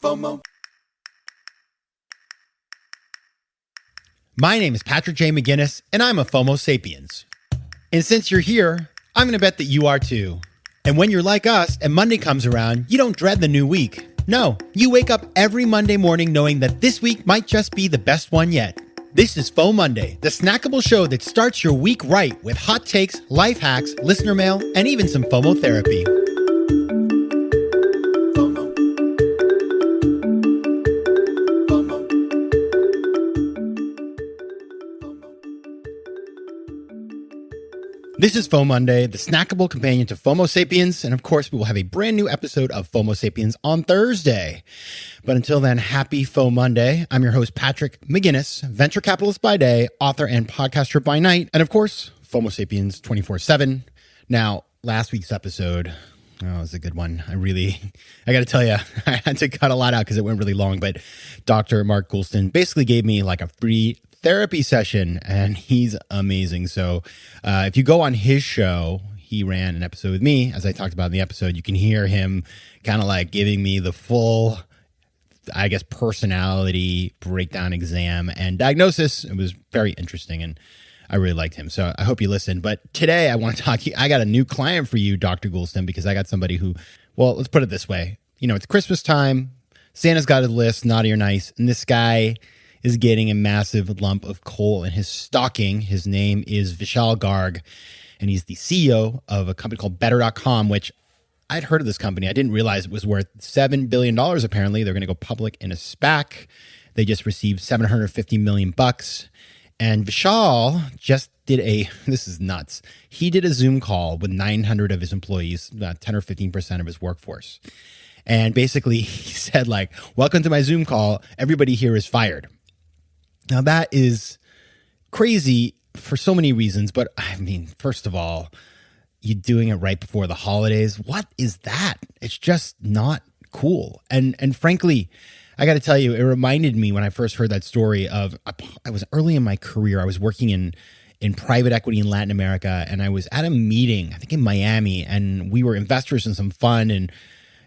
FOMO. My name is Patrick J. McGinnis, and I'm a FOMO Sapiens. And since you're here, I'm going to bet that you are too. And when you're like us and Monday comes around, you don't dread the new week. No, you wake up every Monday morning knowing that this week might just be the best one yet. This is FOMOnday, the snackable show that starts your week right with hot takes, life hacks, listener mail, and even some FOMO therapy. This is FOMOnday, the snackable companion to FOMO Sapiens, and of course, we will have a brand new episode of FOMO Sapiens on Thursday. But until then, happy FOMOnday. I'm your host, Patrick McGinnis, venture capitalist by day, author and podcaster by night, and of course, FOMO Sapiens 24/7. Now, last week's episode, it was a good one. I got to tell you, I had to cut a lot out because it went really long, but Dr. Mark Goulston basically gave me like a free therapy session, and he's amazing. So if you go on his show, he ran an episode with me, as I talked about in the episode. You can hear him kind of like giving me the full, I guess, personality breakdown exam and diagnosis. It was very interesting, and I really liked him. So I hope you listen. But today I want to talk to you. I got a new client for you, Dr. Goulston, because I got somebody who, well, let's put it this way. You know, it's Christmas time. Santa's got his list, naughty or nice, and this guy is getting a massive lump of coal in his stocking. His name is Vishal Garg, and he's the CEO of a company called Better.com, which I'd heard of this company. I didn't realize it was worth $7 billion, apparently. They're going to go public in a SPAC. They just received $750 million. And Vishal just did this is nuts. He did a Zoom call with 900 of his employees, about 10 or 15% of his workforce. And basically he said, like, welcome to my Zoom call. Everybody here is fired. Now, that is crazy for so many reasons, but I mean, first of all, you doing it right before the holidays. What is that? It's just not cool. And frankly, I got to tell you, it reminded me when I first heard that story of, I was early in my career. I was working in private equity in Latin America, and I was at a meeting, I think in Miami, and we were investors in some fund, and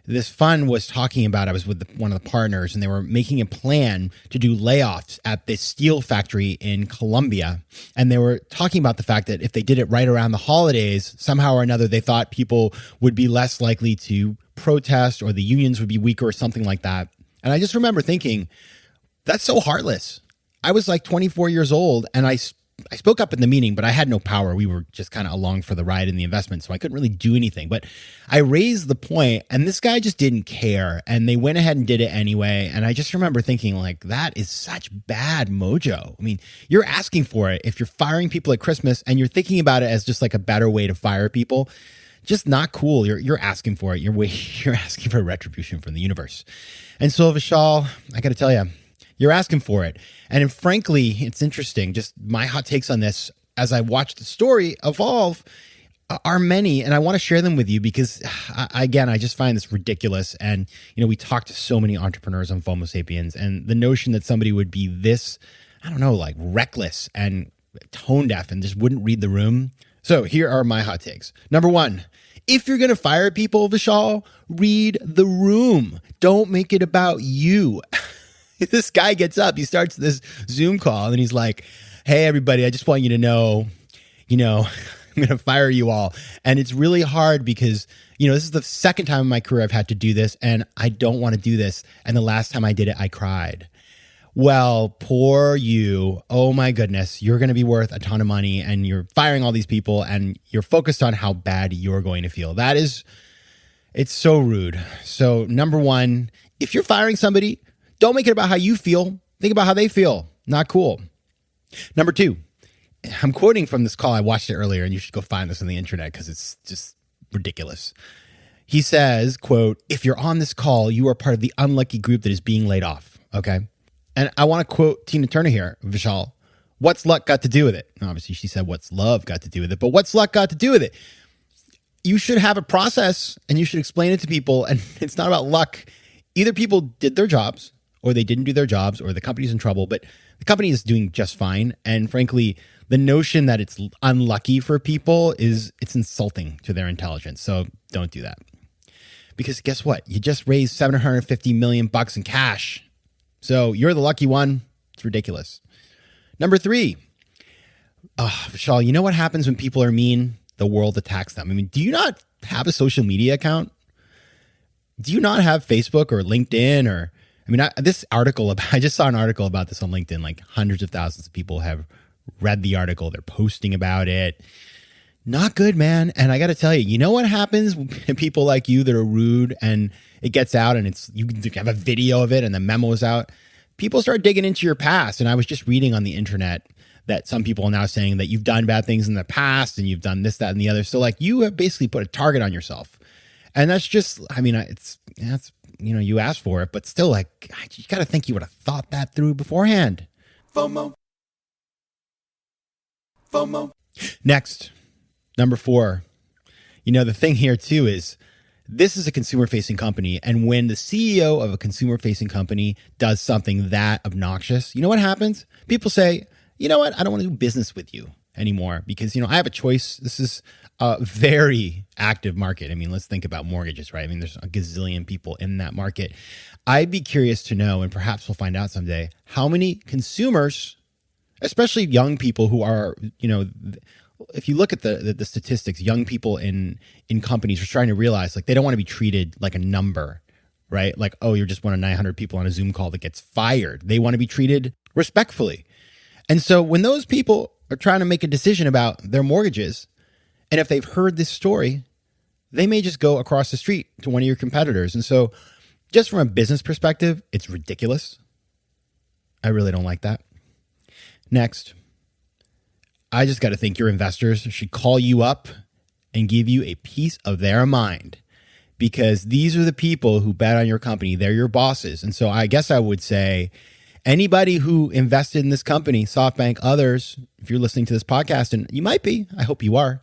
this fund was talking about, I was with one of the partners, and they were making a plan to do layoffs at this steel factory in Colombia. And they were talking about the fact that if they did it right around the holidays, somehow or another, they thought people would be less likely to protest or the unions would be weaker or something like that. And I just remember thinking, that's so heartless. I was like 24 years old, and I spoke up in the meeting, but I had no power. We were just kind of along for the ride in the investment, so I couldn't really do anything. But I raised the point, and this guy just didn't care, and they went ahead and did it anyway. And I just remember thinking, like, that is such bad mojo. I mean, you're asking for it if you're firing people at Christmas, and you're thinking about it as just like a better way to fire people. Just not cool. You're asking for it. You're asking for retribution from the universe. And so, Vishal, I got to tell you, you're asking for it. And frankly, it's interesting. Just my hot takes on this as I watch the story evolve are many, and I want to share them with you because, again, I just find this ridiculous. And, you know, we talk to so many entrepreneurs on FOMO Sapiens, and the notion that somebody would be this, I don't know, like reckless and tone deaf and just wouldn't read the room. So here are my hot takes. Number one, if you're going to fire people, Vishal, read the room. Don't make it about you. This guy gets up, he starts this Zoom call, and he's like, hey, everybody, I just want you to know, I'm going to fire you all. And it's really hard because, this is the second time in my career I've had to do this, and I don't want to do this. And the last time I did it, I cried. Well, poor you. Oh my goodness. You're going to be worth a ton of money, and you're firing all these people, and you're focused on how bad you're going to feel. It's so rude. So number one, if you're firing somebody, don't make it about how you feel. Think about how they feel. Not cool. Number two, I'm quoting from this call. I watched it earlier, and you should go find this on the internet because it's just ridiculous. He says, quote, if you're on this call, you are part of the unlucky group that is being laid off. Okay. And I want to quote Tina Turner here, Vishal. What's luck got to do with it? Obviously, she said, what's love got to do with it? But what's luck got to do with it? You should have a process, and you should explain it to people. And it's not about luck. Either people did their jobs, or they didn't do their jobs, or the company's in trouble, but the company is doing just fine. And frankly, the notion that it's unlucky for people it's insulting to their intelligence. So don't do that. Because guess what? You just raised $750 million in cash. So you're the lucky one. It's ridiculous. Number 3. Vishal, you know what happens when people are mean? The world attacks them. I mean, do you not have a social media account? Do you not have Facebook or LinkedIn or, I just saw an article about this on LinkedIn, like hundreds of thousands of people have read the article. They're posting about it. Not good, man. And I got to tell you, you know what happens when people like you that are rude and it gets out and you have a video of it and the memo is out. People start digging into your past. And I was just reading on the internet that some people are now saying that you've done bad things in the past and you've done this, that, and the other. So like you have basically put a target on yourself. And that's just, you asked for it, but still like, you got to think you would have thought that through beforehand. FOMO. Next, number 4. The thing here too is this is a consumer-facing company. And when the CEO of a consumer-facing company does something that obnoxious, you know what happens? People say, you know what? I don't want to do business with you anymore because, I have a choice. This is a very active market. I mean, let's think about mortgages, right? I mean, there's a gazillion people in that market. I'd be curious to know, and perhaps we'll find out someday, how many consumers, especially young people who are, if you look at the statistics, young people in companies are trying to realize like they don't want to be treated like a number, right? Like, oh, you're just one of 900 people on a Zoom call that gets fired. They want to be treated respectfully. And so when those people are trying to make a decision about their mortgages, and if they've heard this story, they may just go across the street to one of your competitors. And so just from a business perspective, it's ridiculous. I really don't like that. Next, I just got to think your investors should call you up and give you a piece of their mind because these are the people who bet on your company. They're your bosses. And so I guess I would say anybody who invested in this company, SoftBank, others, if you're listening to this podcast, and you might be, I hope you are,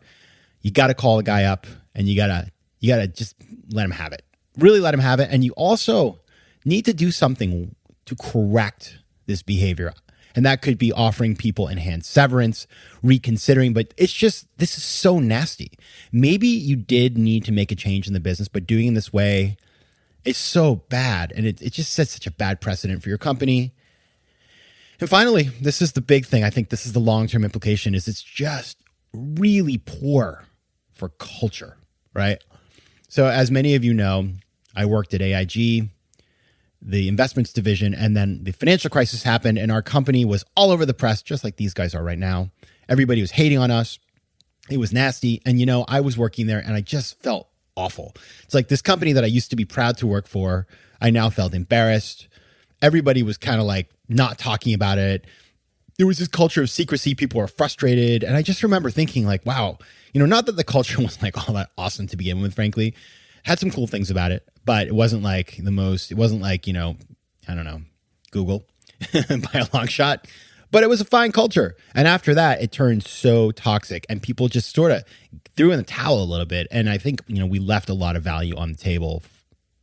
you got to call a guy up and you got to just let him have it. Really let him have it. And you also need to do something to correct this behavior. And that could be offering people enhanced severance, reconsidering, but it's just, this is so nasty. Maybe you did need to make a change in the business, but doing it this way is so bad. And it just sets such a bad precedent for your company. And finally, this is the big thing. I think this is the long-term implication is it's just really poor for culture, right? So as many of you know, I worked at AIG, the investments division, and then the financial crisis happened and our company was all over the press, just like these guys are right now. Everybody was hating on us. It was nasty. And, I was working there and I just felt awful. It's like this company that I used to be proud to work for, I now felt embarrassed. Everybody was kind of like not talking about it. There was this culture of secrecy. People were frustrated. And I just remember thinking like, wow, not that the culture was like all that awesome to begin with, frankly. Had some cool things about it, but it wasn't like I don't know, Google by a long shot, but it was a fine culture. And after that, it turned so toxic and people just sort of threw in the towel a little bit. And I think, we left a lot of value on the table.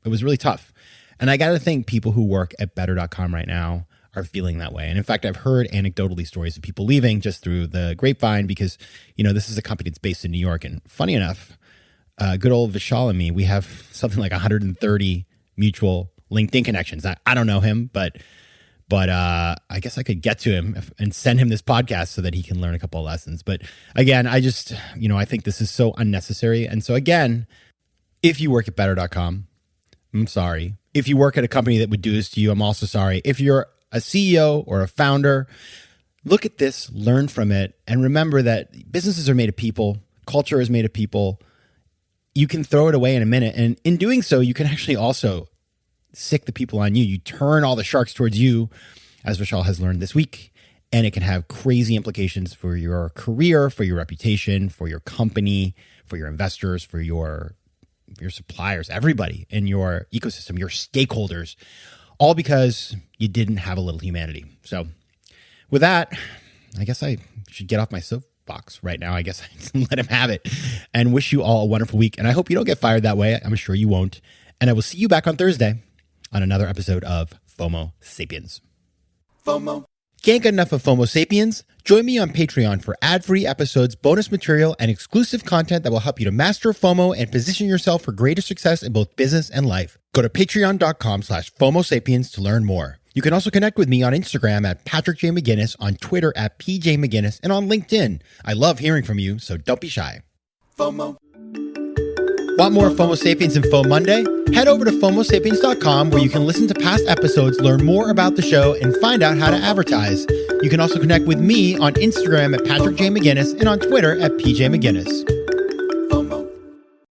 It was really tough. And I got to think people who work at better.com right now are feeling that way. And in fact, I've heard anecdotally stories of people leaving just through the grapevine because, this is a company that's based in New York. And funny enough, good old Vishal and me, we have something like 130 mutual LinkedIn connections. I don't know him, but I guess I could get to him and send him this podcast so that he can learn a couple of lessons. But again, I just, I think this is so unnecessary. And so again, if you work at better.com, I'm sorry. If you work at a company that would do this to you, I'm also sorry. If you're a CEO or a founder, look at this, learn from it, and remember that businesses are made of people. Culture is made of people. You can throw it away in a minute. And in doing so, you can actually also sick the people on you. You turn all the sharks towards you, as Vishal has learned this week. And it can have crazy implications for your career, for your reputation, for your company, for your investors, for your suppliers, everybody in your ecosystem, your stakeholders, all because you didn't have a little humanity. So with that, I guess I should get off my soapbox right now. I guess I let him have it and wish you all a wonderful week. And I hope you don't get fired that way. I'm sure you won't. And I will see you back on Thursday on another episode of FOMO Sapiens. FOMO. Can't get enough of FOMO Sapiens? Join me on Patreon for ad-free episodes, bonus material, and exclusive content that will help you to master FOMO and position yourself for greater success in both business and life. Go to patreon.com/FOMO Sapiens to learn more. You can also connect with me on Instagram at Patrick J. McGinnis, on Twitter at PJ McGinnis, and on LinkedIn. I love hearing from you, so don't be shy. FOMO. Want more FOMO Sapiens and FOMOnday? Head over to FOMOsapiens.com where you can listen to past episodes, learn more about the show, and find out how to advertise. You can also connect with me on Instagram at Patrick J. McGinnis and on Twitter at PJ McGinnis.